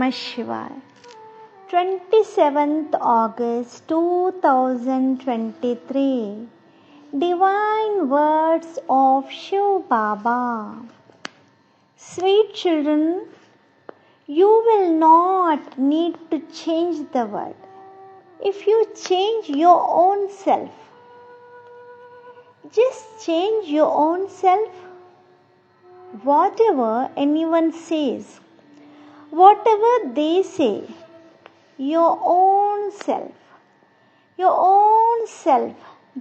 Namah Shivaya. 27th August 2023. Divine Words of Shiv Baba. Sweet children, you will not need to change the world if you change your own self. Just change your own self. Whatever anyone says, whatever they say, your own self,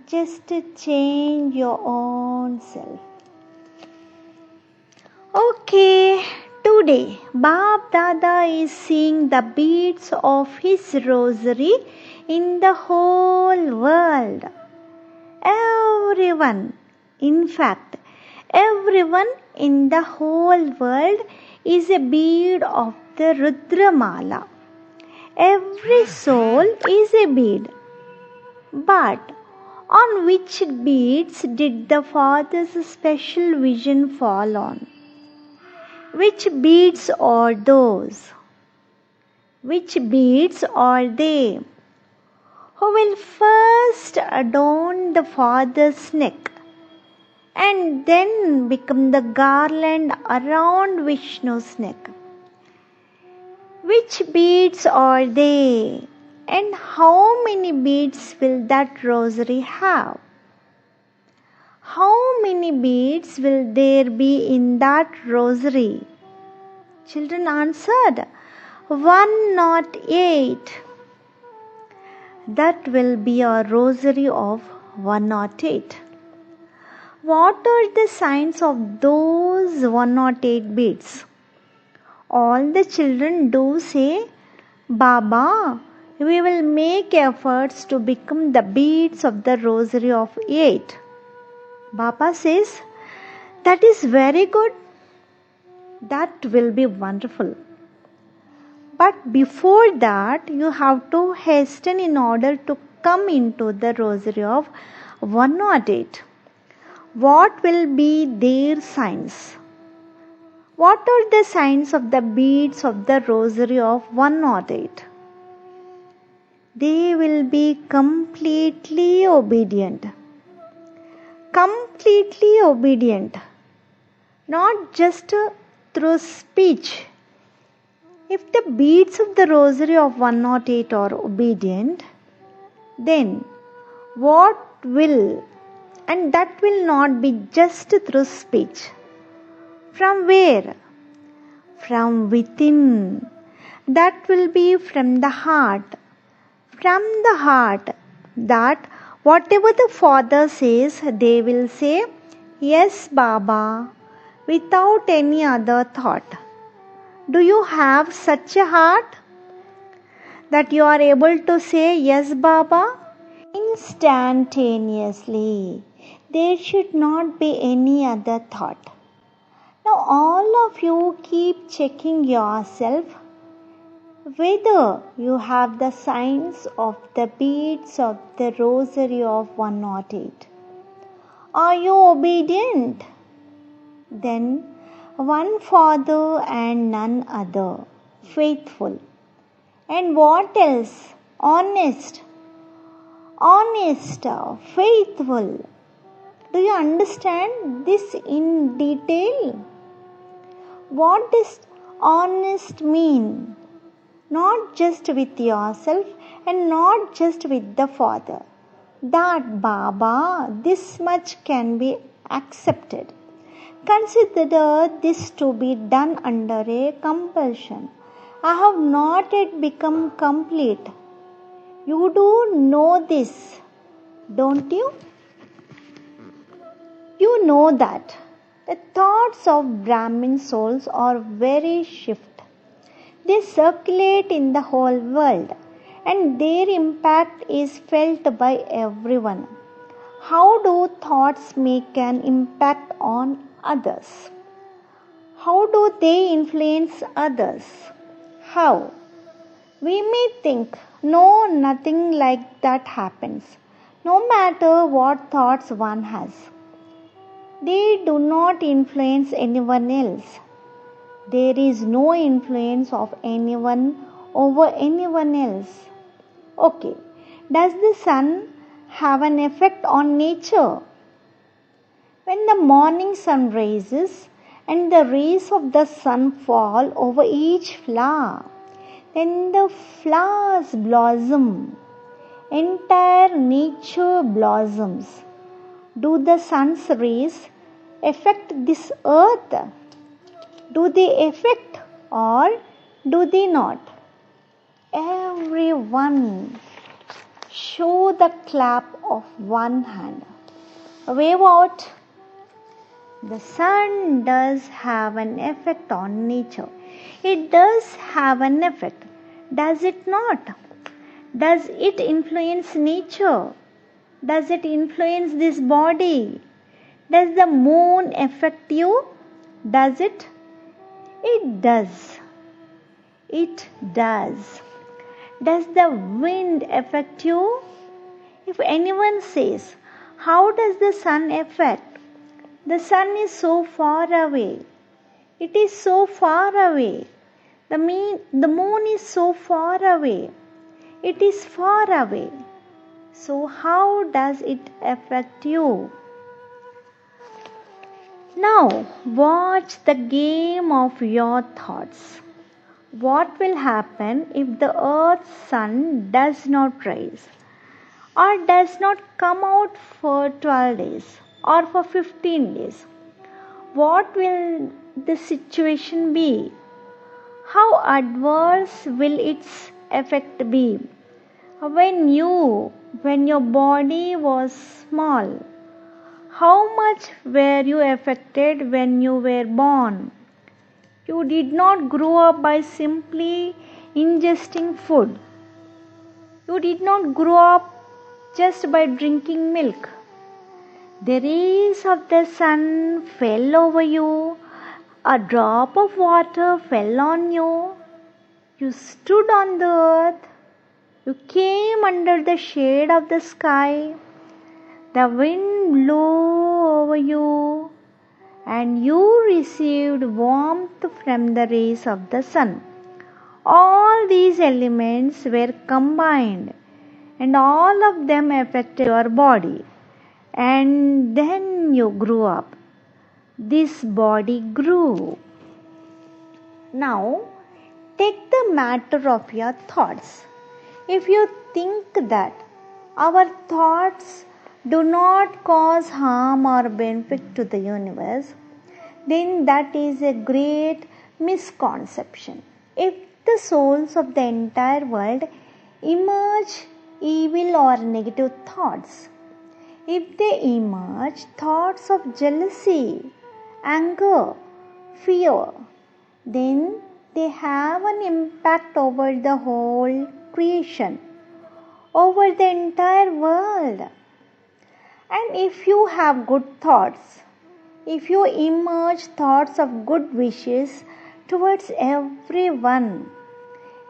just change your own self. Okay, today Bab Dada is seeing the beads of his rosary in the whole world. Everyone in the whole world is a bead of the Rudramala. Every soul is a bead. But on which beads did the Father's special vision fall on? Which beads are those? Which beads are they? Who will first adorn the Father's neck and then become the garland around Vishnu's neck? Which beads are they? And how many beads will that rosary have? How many beads will there be in that rosary? Children answered, 108. That will be a rosary of 108. What are the signs of those 108 beads? All the children do say, Baba, we will make efforts to become the beads of the rosary of 8. Baba says, that is very good. That will be wonderful. But before that, you have to hasten in order to come into the rosary of 108. What will be their signs? What are the signs of the beads of the rosary of 108? They will be completely obedient. Completely obedient. Not just through speech. If the beads of the rosary of 108 are obedient, then what will, and that will not be just through speech. From where? From within. That will be from the heart. From the heart, that whatever the Father says, they will say, yes, Baba, without any other thought. Do you have such a heart that you are able to say, yes, Baba? Instantaneously. There should not be any other thought. Now all of you keep checking yourself whether you have the signs of the beads of the rosary of 108. Are you obedient? Then one Father and none other, faithful. And what else? Honest, faithful. Do you understand this in detail? What does honest mean? Not just with yourself and not just with the Father. That Baba, this much can be accepted. Consider this to be done under a compulsion. I have not yet become complete. You do know this, don't you? You know that the thoughts of Brahmin souls are very swift. They circulate in the whole world and their impact is felt by everyone. How do thoughts make an impact on others? How do they influence others? How? We may think, no, nothing like that happens, no matter what thoughts one has. They do not influence anyone else. There is no influence of anyone over anyone else. Okay. Does the sun have an effect on nature? When the morning sun rises and the rays of the sun fall over each flower, then the flowers blossom. Entire nature blossoms. Do the sun's rays affect this earth? Do they affect or do they not? Everyone, show the clap of one hand. Wave out. The sun does have an effect on nature. It does have an effect. Does it not? Does it influence nature? Does it influence this body? Does the moon affect you? Does it? It does. It does. Does the wind affect you? If anyone says, how does the sun affect? The sun is so far away. It is so far away. The moon is so far away. It is far away. So how does it affect you? Now watch the game of your thoughts. What will happen if the earth's sun does not rise or does not come out for 12 days or for 15 days? What will the situation be? How adverse will its effect be? When your body was small, how much were you affected when you were born? You did not grow up by simply ingesting food. You did not grow up just by drinking milk. The rays of the sun fell over you. A drop of water fell on you. You stood on the earth. You came under the shade of the sky. The wind blew over you and you received warmth from the rays of the sun. All these elements were combined and all of them affected your body. And then you grew up. This body grew. Now, take the matter of your thoughts. If you think that our thoughts do not cause harm or benefit to the universe, then that is a great misconception. If the souls of the entire world emerge evil or negative thoughts, if they emerge thoughts of jealousy, anger, fear, then they have an impact over the whole creation, over the entire world. And if you have good thoughts, if you emerge thoughts of good wishes towards everyone,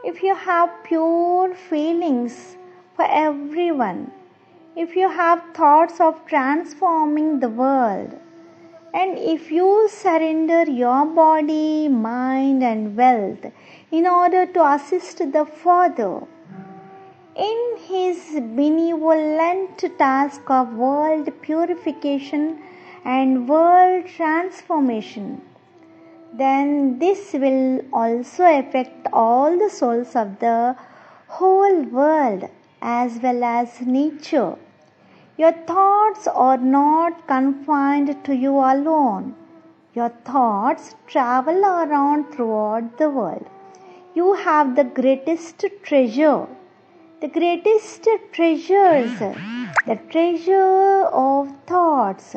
if you have pure feelings for everyone, if you have thoughts of transforming the world, and if you surrender your body, mind and wealth in order to assist the Father in his benevolent task of world purification and world transformation, then this will also affect all the souls of the whole world as well as nature. Your thoughts are not confined to you alone. Your thoughts travel around throughout the world. You have the greatest treasure. The greatest treasures, the treasure of thoughts,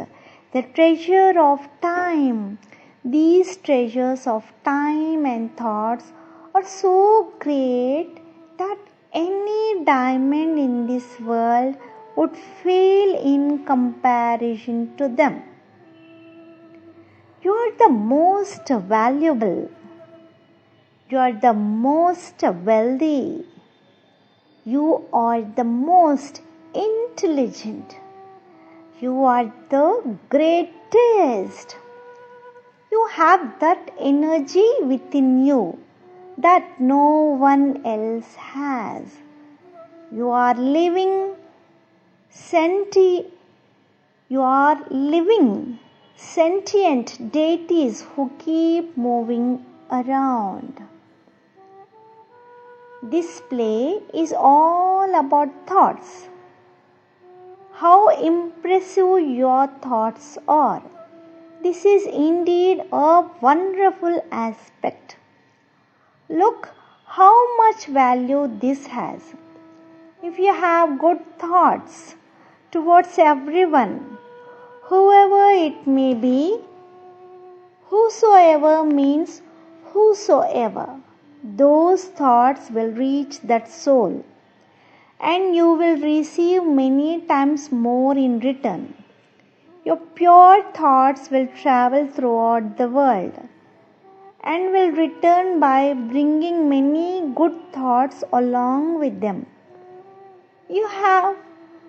the treasure of time. These treasures of time and thoughts are so great that any diamond in this world would fail in comparison to them. You are the most valuable. You are the most wealthy. You are the most intelligent. You are the greatest. You have that energy within you that no one else has. You are living sentient deities who keep moving around. This play is all about thoughts. How impressive your thoughts are. This is indeed a wonderful aspect. Look how much value this has. If you have good thoughts towards everyone, whoever it may be, whosoever means whosoever, those thoughts will reach that soul, and you will receive many times more in return. Your pure thoughts will travel throughout the world and will return by bringing many good thoughts along with them. You have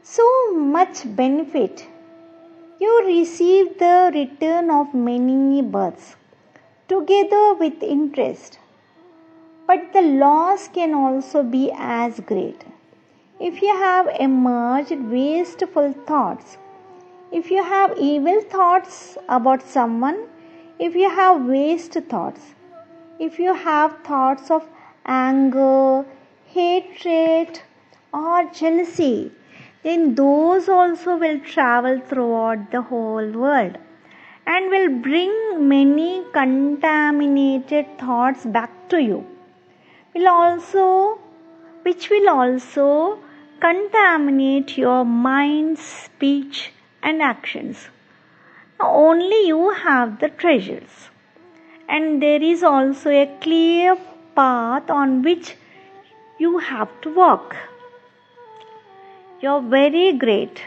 so much benefit. You receive the return of many births together with interest. But the loss can also be as great. If you have emerged wasteful thoughts, if you have evil thoughts about someone, if you have waste thoughts, if you have thoughts of anger, hatred, or jealousy, then those also will travel throughout the whole world and will bring many contaminated thoughts back to you, which will also contaminate your mind, speech, and actions. Now, only you have the treasures, and there is also a clear path on which you have to walk. You are very great.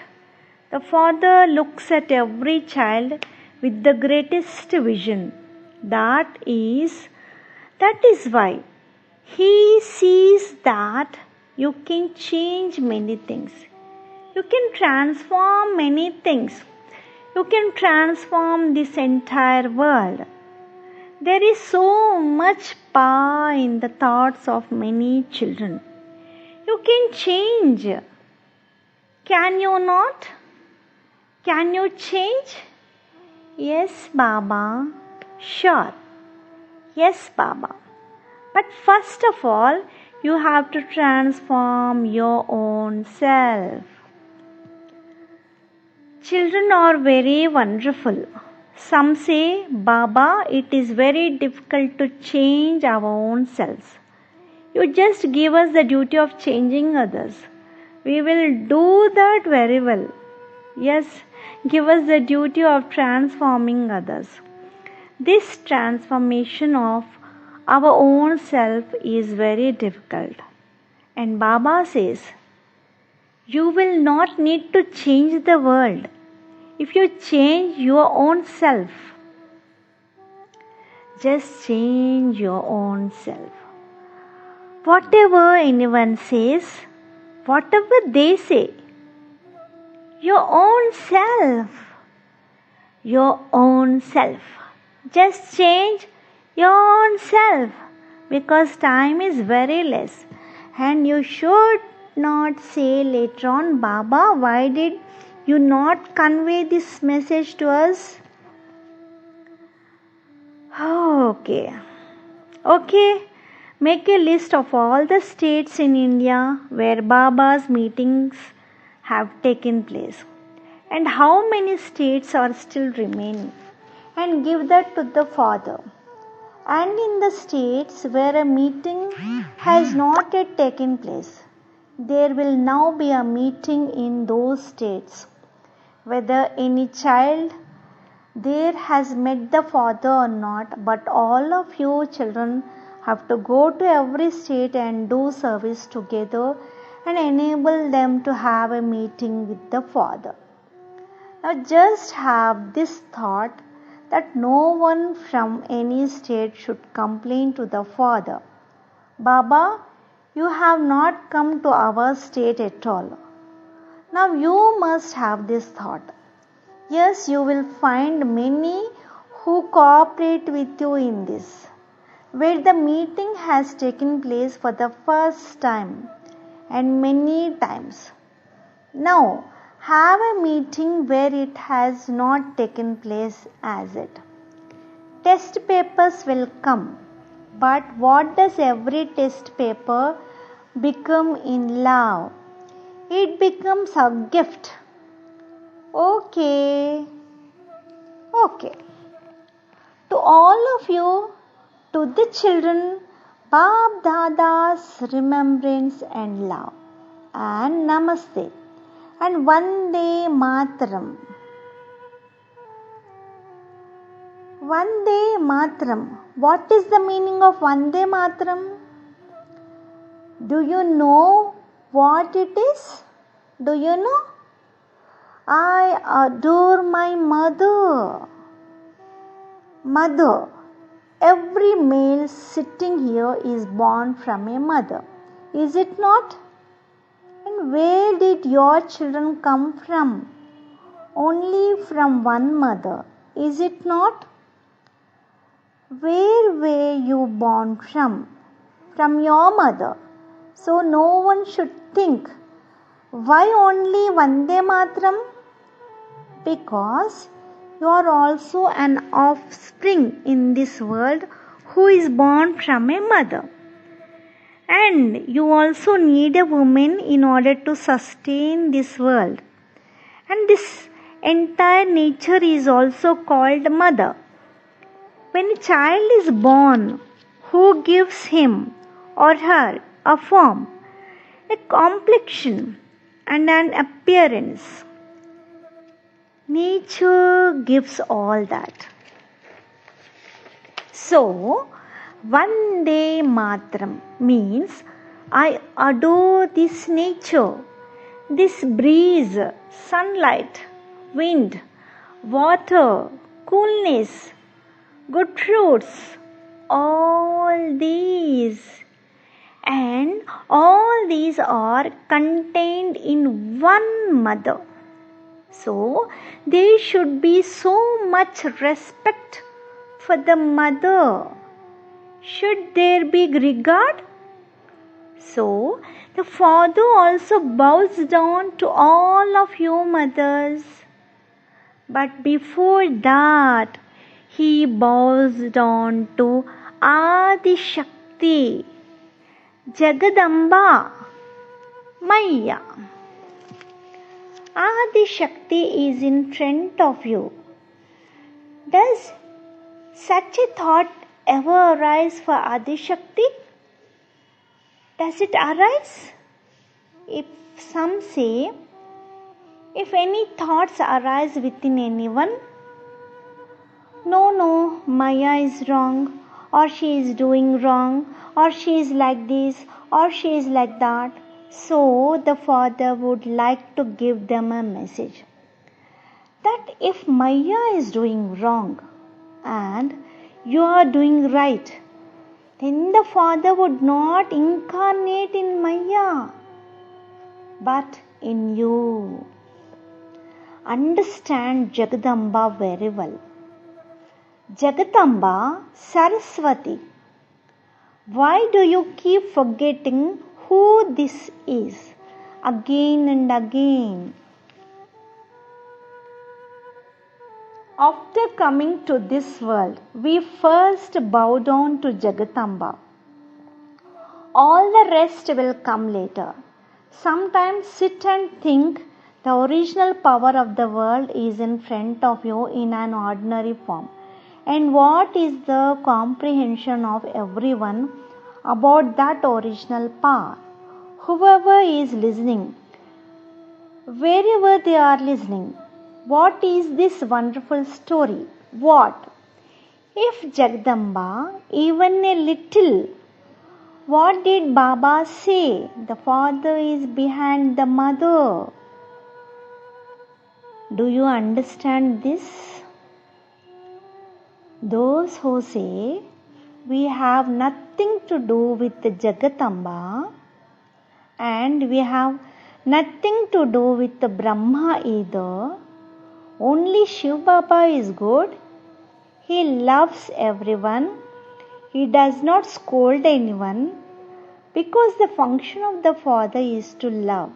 The Father looks at every child with the greatest vision. That is why He sees that you can change many things. You can transform many things. You can transform this entire world. There is so much power in the thoughts of many children. You can change. Can you not? Can you change? Yes, Baba. Sure. Yes, Baba. But first of all, you have to transform your own self. Children are very wonderful. Some say, Baba, it is very difficult to change our own selves. You just give us the duty of changing others. We will do that very well. Yes, give us the duty of transforming others. This transformation of our own self is very difficult. And Baba says, you will not need to change the world if you change your own self. Just change your own self. Whatever anyone says, whatever they say, your own self. Just change your own self, because time is very less, and you should not say later on, Baba, why did you not convey this message to us? Okay. Make a list of all the states in India where Baba's meetings have taken place and how many states are still remaining, and give that to the Father. And in the states where a meeting has not yet taken place, there will now be a meeting in those states. Whether any child there has met the Father or not, but all of you children have to go to every state and do service together and enable them to have a meeting with the Father. Now just have this thought that no one from any state should complain to the Father, Baba, you have not come to our state at all. Now you must have this thought. Yes, you will find many who cooperate with you in this, where the meeting has taken place for the first time and many times. Now, have a meeting where it has not taken place as yet. Test papers will come, but what does every test paper become in love? It becomes a gift. Okay. To all of you, to the children, Bab Dada's remembrance and love. And Namaste. And Vande Mataram. Vande Mataram. What is the meaning of Vande Mataram? Do you know what it is? Do you know? I adore my mother. Mother. Every male sitting here is born from a mother. Is it not? And where did your children come from? Only from one mother. Is it not? Where were you born from? From your mother. So no one should think, why only Vande Mataram? Because you are also an offspring in this world who is born from a mother. And you also need a woman in order to sustain this world. And this entire nature is also called mother. When a child is born, who gives him or her a form, a complexion, and an appearance? Nature gives all that. So, Vande Mataram means I adore this nature, this breeze, sunlight, wind, water, coolness, good fruits, all these. And all these are contained in one mother. So, there should be so much respect for the mother. Should there be regard? So, the father also bows down to all of you mothers. But before that, he bows down to Adi Shakti, Jagadamba, Maya. Adi Shakti is in front of you. Does such a thought ever arise for Adi Shakti? Does it arise? If some say, if any thoughts arise within anyone, no, Maya is wrong, or she is doing wrong, or she is like this, or she is like that. So the father would like to give them a message that if Maya is doing wrong and you are doing right, then the father would not incarnate in Maya, but in you. Understand Jagadamba very well. Jagadamba, Saraswati. Why do you keep forgetting who this is again and again? After coming to this world, we first bow down to Jagadamba. All the rest will come later. Sometimes sit and think the original power of the world is in front of you in an ordinary form. And what is the comprehension of everyone about that original power? Whoever is listening, wherever they are listening, what is this wonderful story? What? If Jagadamba, even a little, what did Baba say? The father is behind the mother. Do you understand this? Those who say we have nothing to do with the Jagadamba and we have nothing to do with the Brahma either, only Shiv Baba is good, He loves everyone. He does not scold anyone because the function of the Father is to love.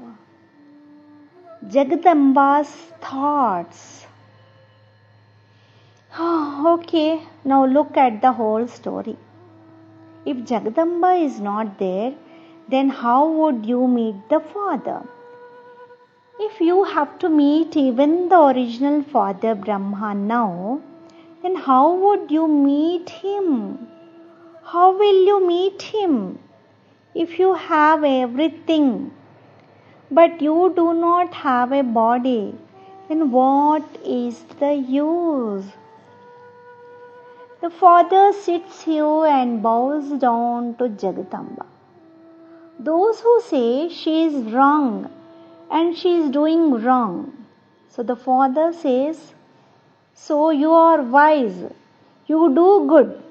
Jagadamba's thoughts. Okay, now look at the whole story. If Jagadamba is not there, then how would you meet the Father? If you have to meet even the original Father Brahma now, then how would you meet him? How will you meet him? If you have everything, but you do not have a body, then what is the use? The Father sits here and bows down to Jagadamba. Those who say she is wrong and she is doing wrong. So the Father says, so you are wise, you do good.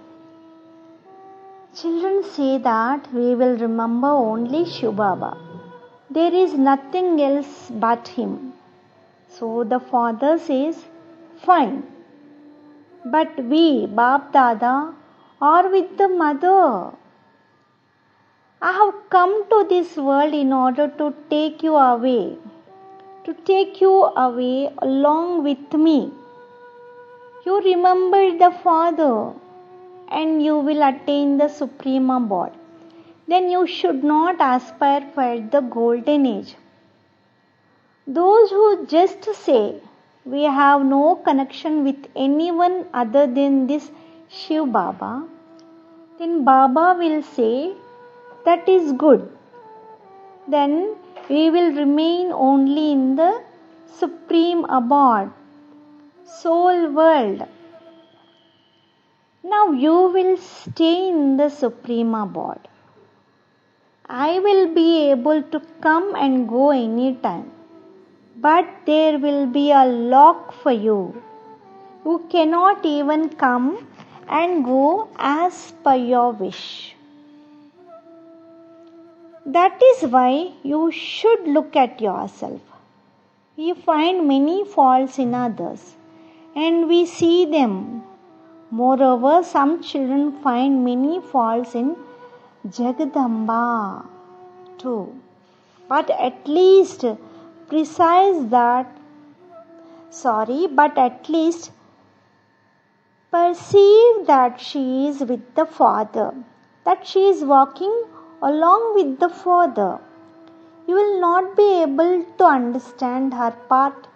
Children say that we will remember only Shiv Baba. There is nothing else but him. So the Father says, fine. But we, Bap Dada, are with the Mother. I have come to this world in order to take you away. To take you away along with me. You remember the Father and you will attain the Supreme Abode. Then you should not aspire for the golden age. Those who just say, we have no connection with anyone other than this Shiv Baba, then Baba will say, that is good. Then we will remain only in the Supreme Abode, soul world. Now you will stay in the Supreme Abode. I will be able to come and go anytime. But there will be a lock for you. You cannot even come and go as per your wish. That is why you should look at yourself. We find many faults in others and we see them. Moreover, some children find many faults in Jagadamba too. But at least perceive that she is with the Father, that she is walking along with the Father. You will not be able to understand her part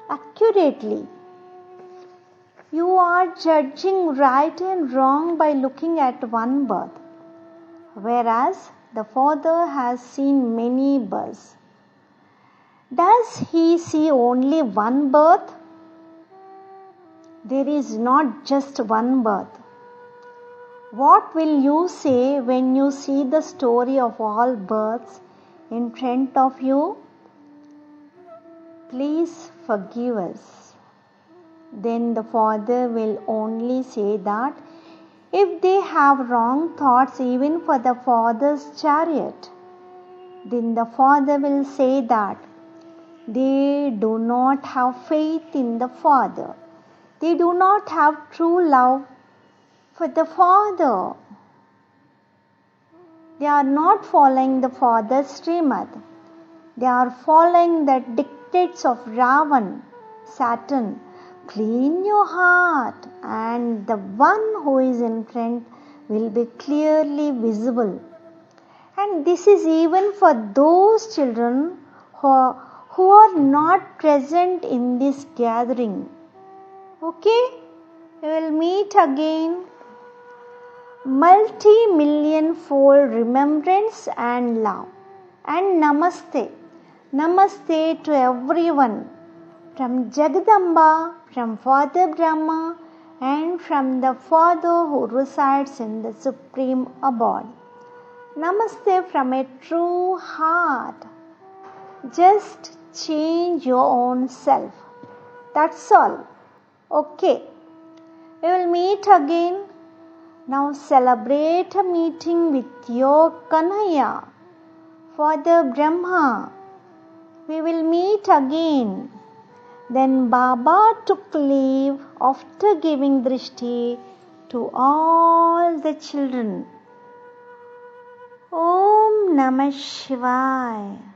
accurately. You are judging right and wrong by looking at one birth, whereas the Father has seen many births. Does he see only one birth? There is not just one birth. What will you say when you see the story of all births in front of you? Please forgive us. Then the Father will only say that if they have wrong thoughts even for the Father's chariot, then the Father will say that they do not have faith in the Father. They do not have true love for the Father. They are not following the Father's Srimad. They are following the dictates of Ravan, Saturn. Clean your heart, and the one who is in front will be clearly visible. And this is even for those children who are not present in this gathering. Okay? We will meet again. Multi-million fold remembrance and love. And Namaste. Namaste to everyone. From Jagadamba, from Father Brahma, and from the Father who resides in the Supreme Abode. Namaste from a true heart. Just change your own self. That's all. Okay. We will meet again. Now celebrate a meeting with your Kanhaiya, Father Brahma. We will meet again. Then Baba took leave after giving drishti to all the children. Om Namah Shivaya.